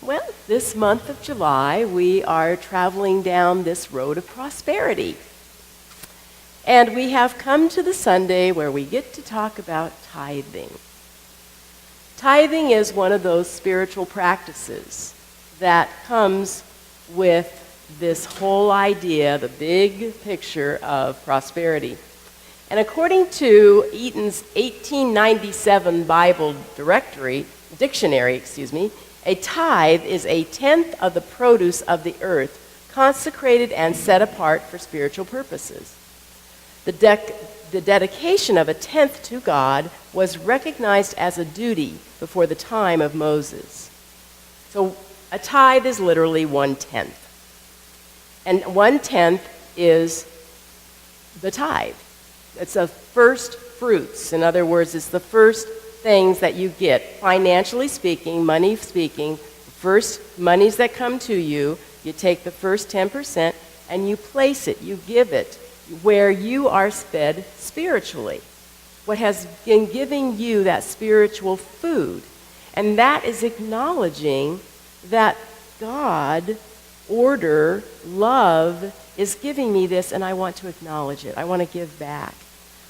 Well, this month of July, we are traveling down this road of prosperity. And we have come to the Sunday where we get to talk about tithing. Tithing is one of those spiritual practices that comes with this whole idea, the big picture of prosperity. And according to Eaton's 1897 Bible dictionary, a tithe is a tenth of the produce of the earth, consecrated and set apart for spiritual purposes. The dedication of a tenth to God was recognized as a duty before the time of Moses. So a tithe is literally 1/10. And 1/10 is the tithe. It's the first fruits. In other words, it's the first things that you get, financially speaking, money speaking, first monies that come to you, you take the first 10% and you place it, you give it where you are fed spiritually. What has been giving you that spiritual food. And that is acknowledging that God, order, love is giving me this and I want to acknowledge it. I want to give back.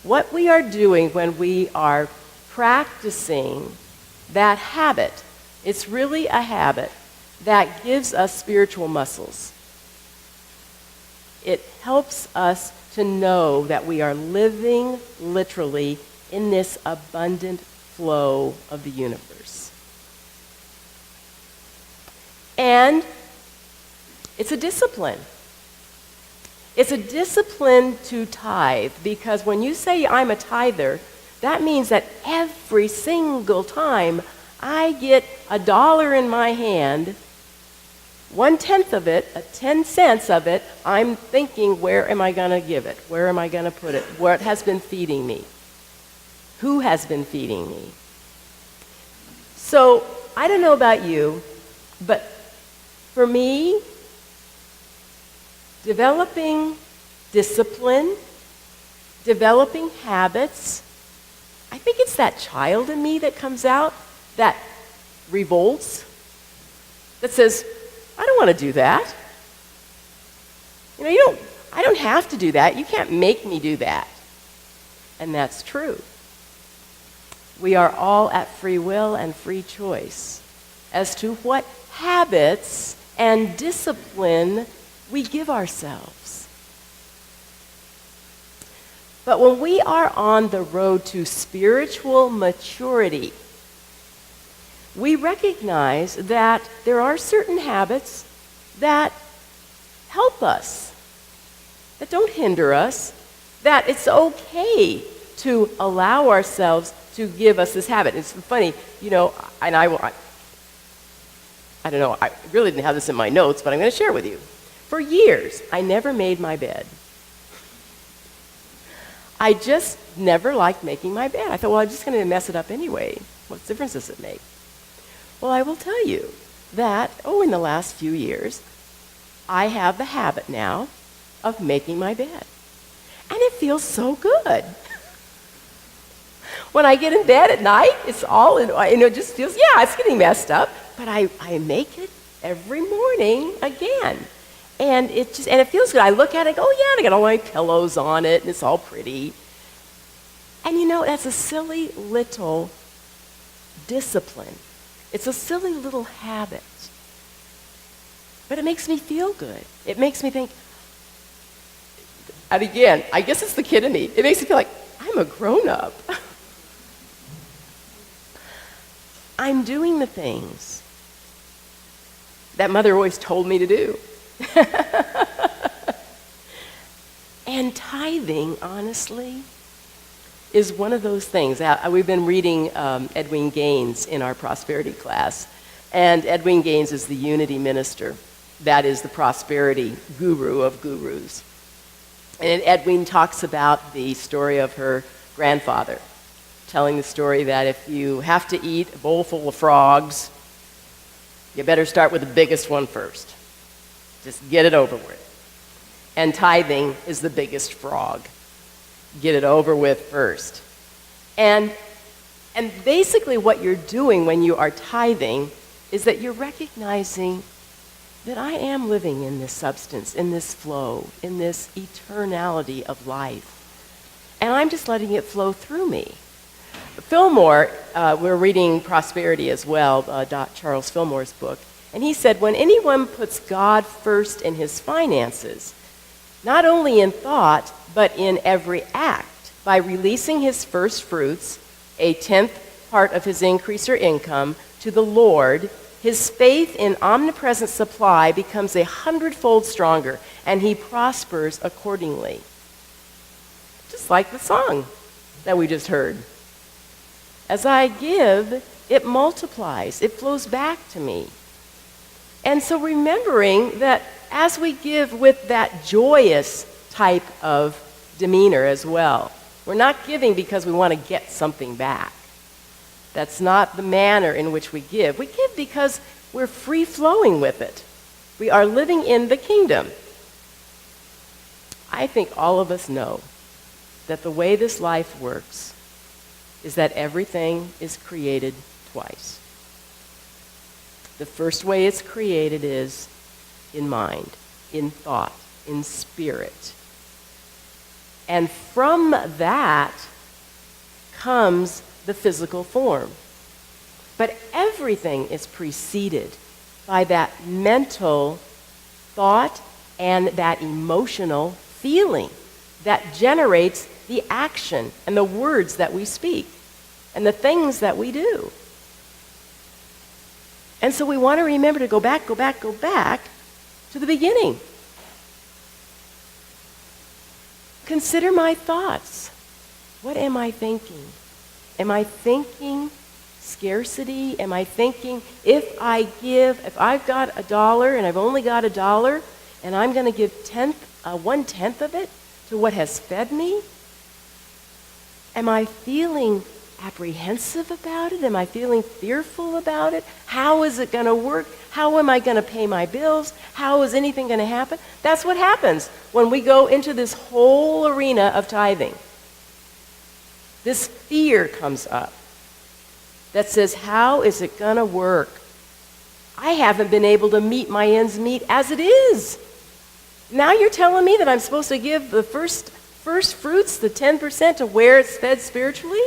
What we are doing when we are practicing that habit, it's really a habit that gives us spiritual muscles. It helps us to know that we are living literally in this abundant flow of the universe. And it's a discipline. It's a discipline to tithe, because when you say I'm a tither, that means that every single time I get $1 in my hand, 1/10 of it, 10 cents of it, I'm thinking, where am I going to give it? Where am I going to put it? What has been feeding me? Who has been feeding me? So I don't know about you, but for me, developing discipline, developing habits, I think it's that child in me that comes out, that revolts, that says, I don't want to do that. I don't have to do that. You can't make me do that. And that's true. We are all at free will and free choice as to what habits and discipline we give ourselves. But when we are on the road to spiritual maturity, we recognize that there are certain habits that help us, that don't hinder us, that it's okay to allow ourselves to give us this habit. It's funny, and I don't know, I really didn't have this in my notes, but I'm going to share with you. For years, I never made my bed. I just never liked making my bed. I thought, well, I'm just going to mess it up anyway. What difference does it make? Well, I will tell you that, in the last few years, I have the habit now of making my bed. And it feels so good. When I get in bed at night, it just feels, it's getting messed up, but I make it every morning again. And it feels good. I look at it and go, and I got all my pillows on it, and it's all pretty. And that's a silly little discipline. It's a silly little habit. But it makes me feel good. It makes me think, and again, I guess it's the kid in me. It makes me feel like I'm a grown-up. I'm doing the things that Mother always told me to do. And tithing, honestly, is one of those things. We've been reading Edwin Gaines in our prosperity class, and Edwin Gaines is the unity minister. That is the prosperity guru of gurus. And Edwin talks about the story of her grandfather, telling the story that if you have to eat a bowl full of frogs, you better start with the biggest one first. Just get it over with. And tithing is the biggest frog. Get it over with first. And basically what you're doing when you are tithing is that you're recognizing that I am living in this substance, in this flow, in this eternality of life. And I'm just letting it flow through me. Fillmore, we're reading Prosperity as well, Charles Fillmore's book, and he said, when anyone puts God first in his finances, not only in thought, but in every act, by releasing his first fruits, a tenth part of his increase or income, to the Lord, his faith in omnipresent supply becomes 100-fold stronger, and he prospers accordingly. Just like the song that we just heard. As I give, it multiplies. It flows back to me. And so remembering that as we give with that joyous type of demeanor as well, we're not giving because we want to get something back. That's not the manner in which we give. We give because we're free-flowing with it. We are living in the kingdom. I think all of us know that the way this life works is that everything is created twice. The first way it's created is in mind, in thought, in spirit. And from that comes the physical form. But everything is preceded by that mental thought and that emotional feeling that generates the action and the words that we speak and the things that we do. And so we want to remember to go back to the beginning. Consider my thoughts. What am I thinking? Am I thinking scarcity? Am I thinking if I've got $1 and I've only got $1 and I'm going to give 1/10 of it to what has fed me? Am I feeling apprehensive about it? Am I feeling fearful about it? How is it going to work? How am I going to pay my bills? How is anything going to happen? That's what happens when we go into this whole arena of tithing. This fear comes up that says, how is it going to work? I haven't been able to meet my ends meet as it is. Now you're telling me that I'm supposed to give the first fruits, the 10%, to where it's fed spiritually?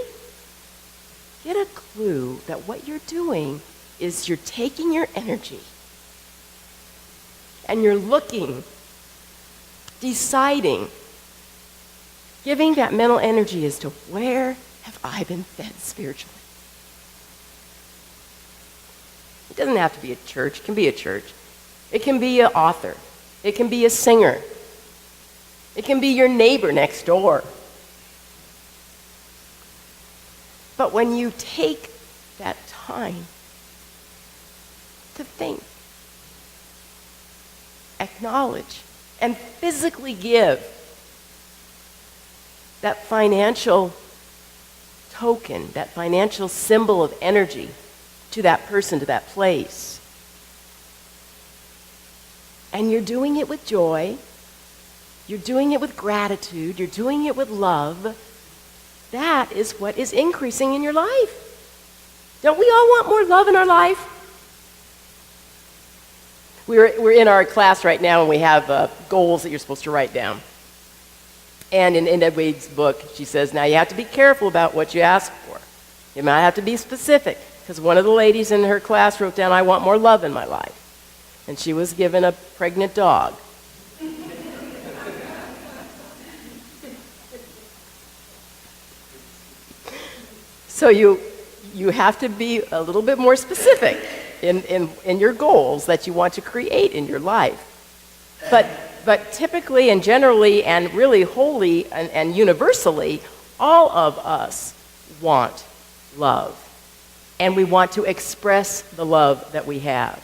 Get a clue that what you're doing is you're taking your energy and you're looking, deciding, giving that mental energy as to where have I been fed spiritually. It doesn't have to be a church. It can be a church. It can be an author. It can be a singer. It can be your neighbor next door. But when you take that time to think, acknowledge, and physically give that financial token, that financial symbol of energy to that person, to that place, and you're doing it with joy, you're doing it with gratitude, you're doing it with love, that is what is increasing in your life. Don't we all want more love in our life? We're in our class right now, and we have goals that you're supposed to write down. And in Ed Wade's book, she says, now you have to be careful about what you ask for. You might have to be specific, because one of the ladies in her class wrote down, I want more love in my life. And she was given a pregnant dog. So you have to be a little bit more specific in your goals that you want to create in your life. But typically and generally and really wholly and universally, all of us want love. And we want to express the love that we have.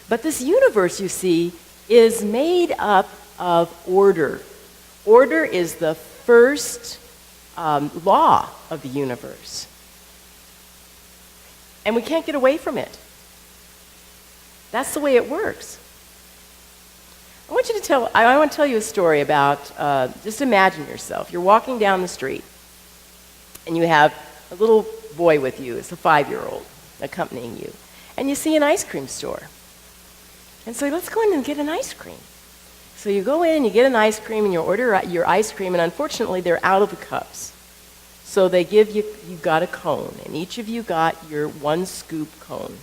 But this universe, you see, is made up of order. Order is the first law of the universe. And we can't get away from it. That's the way it works. I want to tell you a story about, just imagine yourself. You're walking down the street, and you have a little boy with you. It's a 5-year-old accompanying you. and you see an ice cream store. And so let's go in and get an ice cream. So you go in, you get an ice cream, and you order your ice cream, and unfortunately they're out of the cups. So they give you got a cone, and each of you got your 1 scoop cone.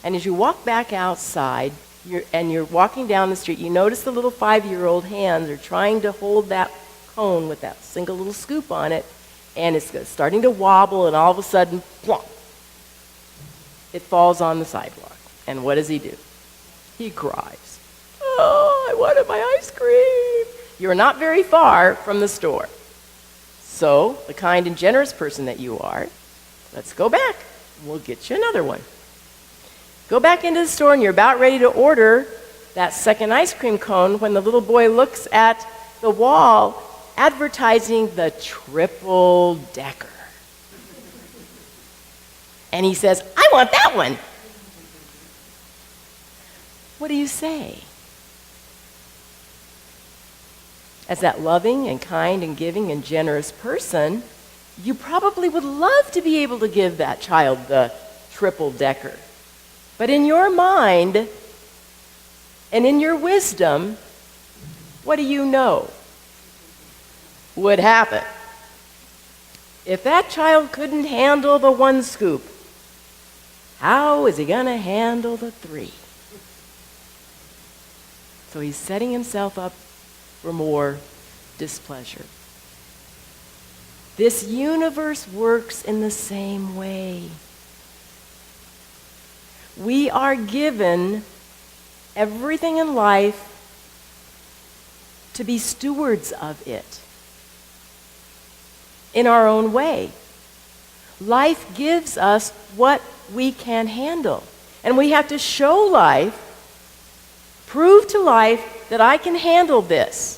And as you walk back outside, you're walking down the street, you notice the little 5-year-old hands are trying to hold that cone with that single little scoop on it, and it's starting to wobble, and all of a sudden, plop, it falls on the sidewalk. And what does he do? He cries. Oh, I wanted my ice cream. You're not very far from the store. So, the kind and generous person that you are, let's go back. We'll get you another one. Go back into the store and you're about ready to order that second ice cream cone when the little boy looks at the wall advertising the triple decker. And he says, I want that one. What do you say? As that loving and kind and giving and generous person, you probably would love to be able to give that child the triple decker. But in your mind and in your wisdom, what do you know would happen? If that child couldn't handle the 1 scoop, how is he going to handle the 3? So he's setting himself up for more displeasure. This universe works in the same way. We are given everything in life to be stewards of it in our own way. Life gives us what we can handle. And we have to show life, prove to life that I can handle this.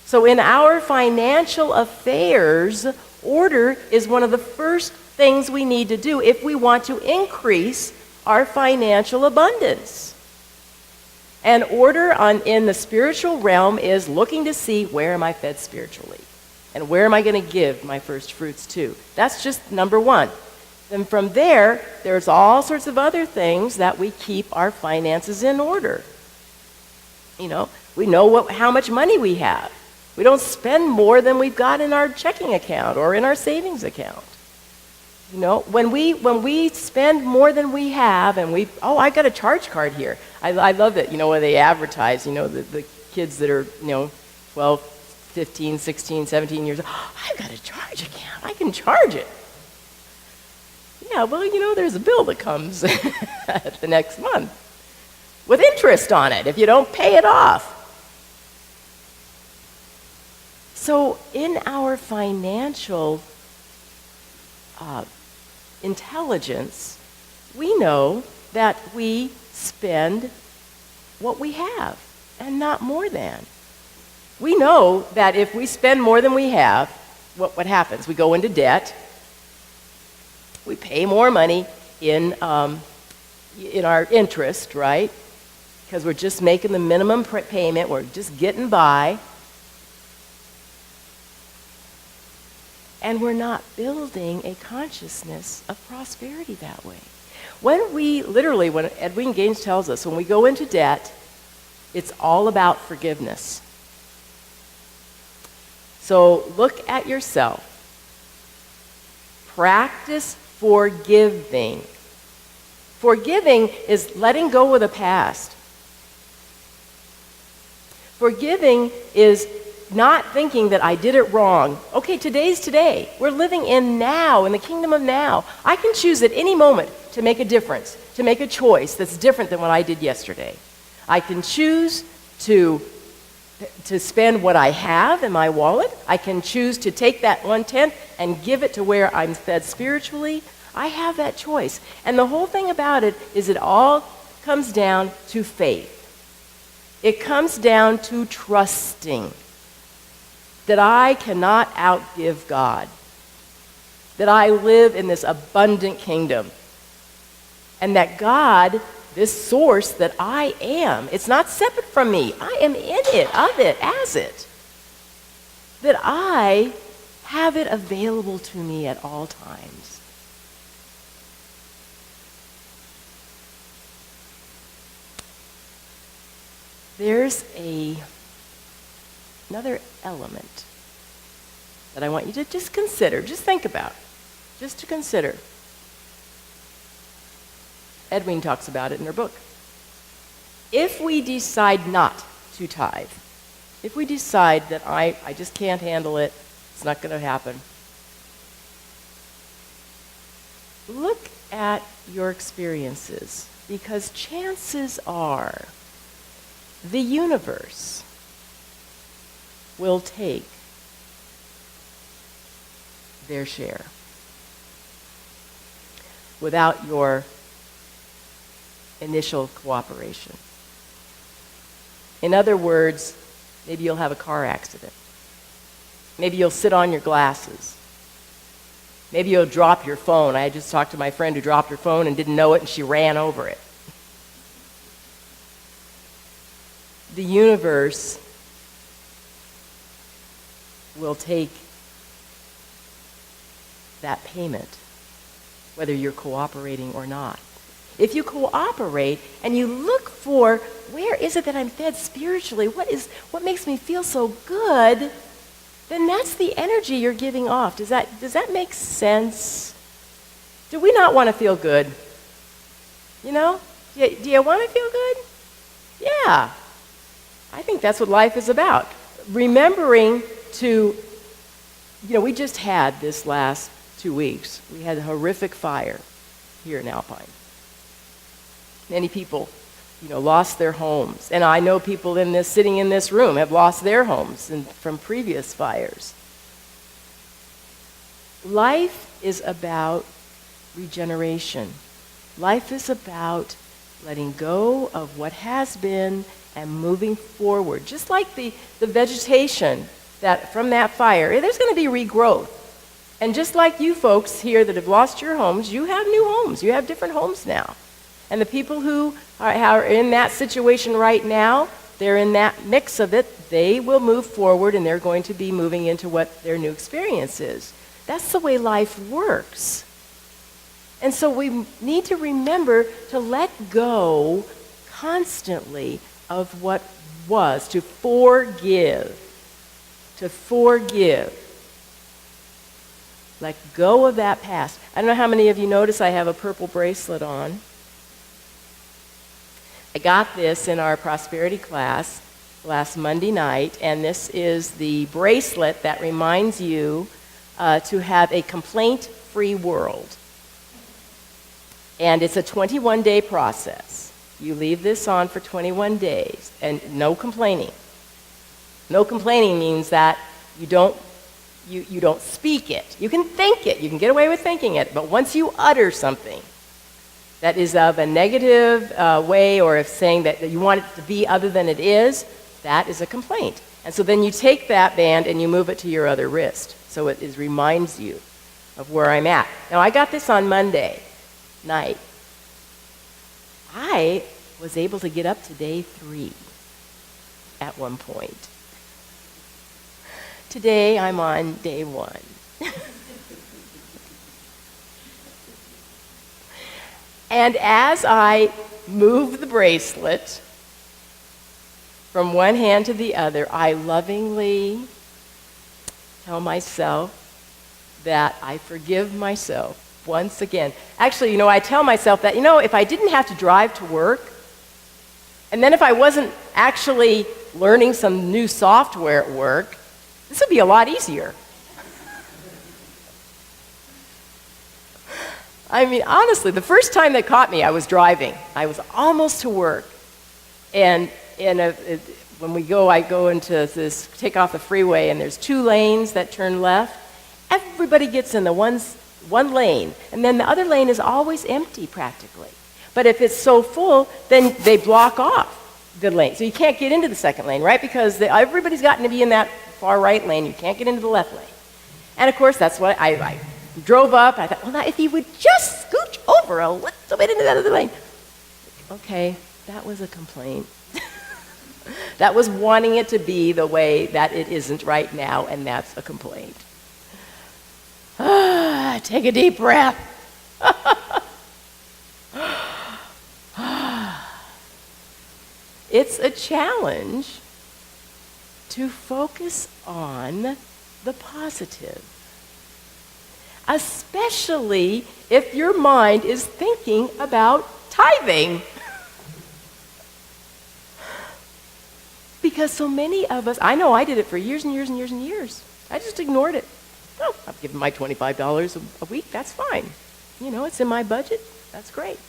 So in our financial affairs, order is one of the first things we need to do if we want to increase our financial abundance. And order in the spiritual realm is looking to see, where am I fed spiritually? And where am I going to give my first fruits to? That's just number one. Then from there, there's all sorts of other things that we keep our finances in order. You know, we know how much money we have. We don't spend more than we've got in our checking account or in our savings account. You know, when we spend more than we have, and I got a charge card here. I love it, you know, when they advertise, you know, the kids that are, you know, 12, 15, 16, 17 years old. Oh, I've got a charge account. I can charge it. Yeah, well, you know, there's a bill that comes the next month with interest on it if you don't pay it off. So in our financial intelligence, we know that we spend what we have and not more than. We know that if we spend more than we have, what happens? We go into debt. We pay more money in our interest, right? Because we're just making the minimum payment. We're just getting by. And we're not building a consciousness of prosperity that way. When Edwin Gaines tells us, when we go into debt, it's all about forgiveness. So look at yourself. Practice forgiving. Forgiving is letting go of the past. Forgiving is not thinking that I did it wrong. Okay, today's today. We're living in now, in the kingdom of now. I can choose at any moment to make a difference, to make a choice that's different than what I did yesterday. I can choose to spend what I have in my wallet. I can choose to take that 1/10 and give it to where I'm fed spiritually. I have that choice. And the whole thing about it is it all comes down to faith. It comes down to trusting that I cannot outgive God, that I live in this abundant kingdom, and that God, this source that I am, it's not separate from me. I am in it, of it, as it. That I have it available to me at all times. there's another element that I want you to just consider, just think about, just to consider. Edwin talks about it in her book. If we decide not to tithe, if we decide that I just can't handle it, it's not going to happen, look at your experiences, because chances are the universe will take their share without your initial cooperation. In other words, maybe you'll have a car accident. Maybe you'll sit on your glasses. Maybe you'll drop your phone. I just talked to my friend who dropped her phone and didn't know it, and she ran over it. The universe will take that payment, whether you're cooperating or not. If you cooperate and you look for, where is it that I'm fed spiritually? What makes me feel so good? Then that's the energy you're giving off. Does that make sense? Do we not want to feel good? You know? Do you want to feel good? Yeah. I think that's what life is about. Remembering to, we just had this last 2 weeks, we had a horrific fire here in Alpine. Many people, lost their homes. And I know people sitting in this room have lost their homes from previous fires. Life is about regeneration. Life is about letting go of what has been and moving forward. Just like the vegetation that from that fire, there's going to be regrowth. And just like you folks here that have lost your homes, you have new homes. You have different homes now. And the people who are in that situation right now, they're in that mix of it. They will move forward, and they're going to be moving into what their new experience is. That's the way life works. And so we need to remember to let go constantly of what was, to forgive. To forgive. Let go of that past. I don't know how many of you notice I have a purple bracelet on. I got this in our prosperity class last Monday night, and this is the bracelet that reminds you to have a complaint-free world. And it's a 21-day process. You leave this on for 21 days, and no complaining. No complaining means that you don't speak it. You can think it. You can get away with thinking it. But once you utter something that is of a negative way, or if saying that you want it to be other than it is, that is a complaint. And so then you take that band and you move it to your other wrist. So it reminds you of where I'm at. Now, I got this on Monday night. I was able to get up to day 3 at one point. Today, I'm on day 1. And as I move the bracelet from one hand to the other, I lovingly tell myself that I forgive myself once again. Actually, I tell myself that, if I didn't have to drive to work, and then if I wasn't actually learning some new software at work, this would be a lot easier. I mean, honestly, the first time that caught me, I was driving. I was almost to work. And when I go into this, take off the freeway, and there's 2 lanes that turn left. Everybody gets in the one lane, and then the other lane is always empty practically. But if it's so full, then they block off the lane. So you can't get into the second lane, right? Because everybody's gotten to be in that far right lane. You can't get into the left lane. And of course, that's what I drove up. I thought, well, now if you would just scooch over a little bit into that other lane. Okay, that was a complaint. That was wanting it to be the way that it isn't right now, and that's a complaint. Take a deep breath. it's a challenge to focus on the positive, especially if your mind is thinking about tithing. Because so many of us, I know I did it for years and years and years and years. I just ignored it. Oh, I've given my $25 a week, that's fine. You know, it's in my budget, that's great.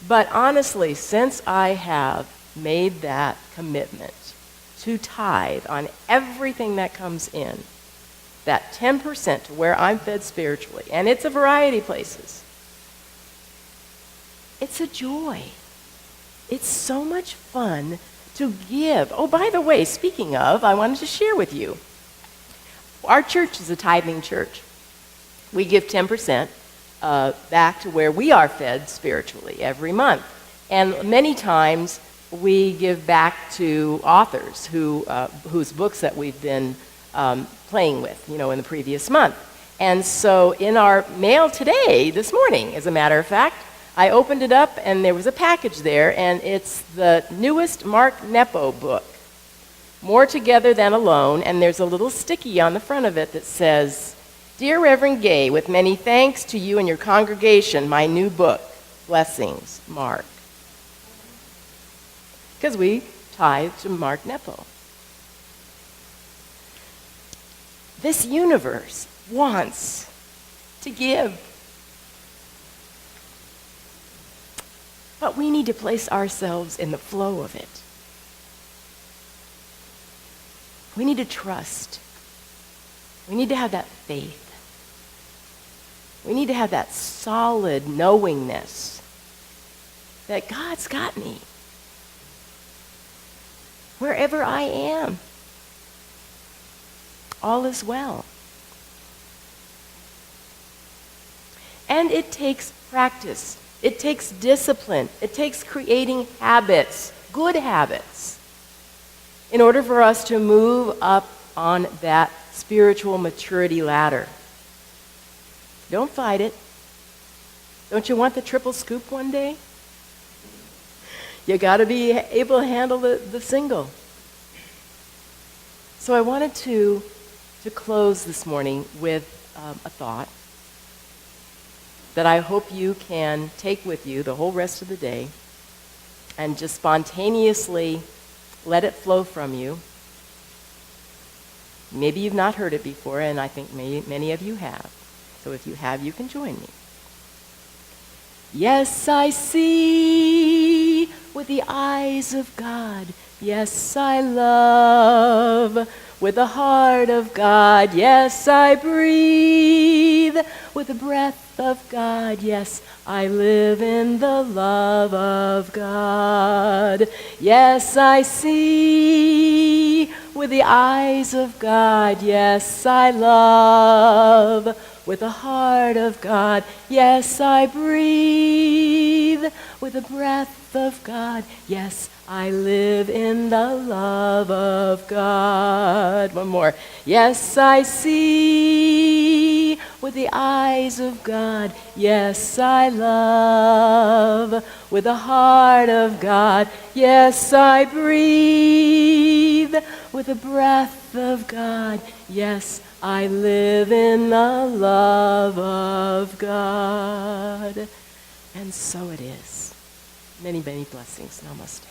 But honestly, since I have made that commitment to tithe on everything that comes in, that 10% to where I'm fed spiritually, and it's a variety of places, it's a joy. It's so much fun to give. Oh, by the way, speaking of, I wanted to share with you. Our church is a tithing church. We give 10% back to where we are fed spiritually every month. And many times we give back to authors whose books that we've been playing with, in the previous month. And so in our mail today, this morning, as a matter of fact, I opened it up and there was a package there, and it's the newest Mark Nepo book, More Together Than Alone, and there's a little sticky on the front of it that says, "Dear Reverend Gay, with many thanks to you and your congregation, my new book, Blessings, Mark." Because we tithe to Mark Nepo. This universe wants to give. But we need to place ourselves in the flow of it. We need to trust. We need to have that faith. We need to have that solid knowingness that God's got me wherever I am. All is well. And it takes practice. It takes discipline. It takes creating habits, good habits, in order for us to move up on that spiritual maturity ladder. Don't fight it. Don't you want the triple scoop one day? You got to be able to handle the single. So I wanted to close this morning with a thought that I hope you can take with you the whole rest of the day and just spontaneously let it flow from you. Maybe you've not heard it before, and I think many of you have. So if you have, you can join me. Yes, I see with the eyes of God. Yes, I love with the heart of God. Yes, I breathe with the breath of God. Yes, I live in the love of God. Yes, I see with the eyes of God. Yes, I love with the heart of God. Yes, I breathe with the breath of God. Yes, I live in the love of God. One more. Yes, I see with the eyes of God. Yes, I love with the heart of God. Yes, I breathe with the breath of God. Yes, I live in the love of God. And so it is. Many, many blessings. Namaste.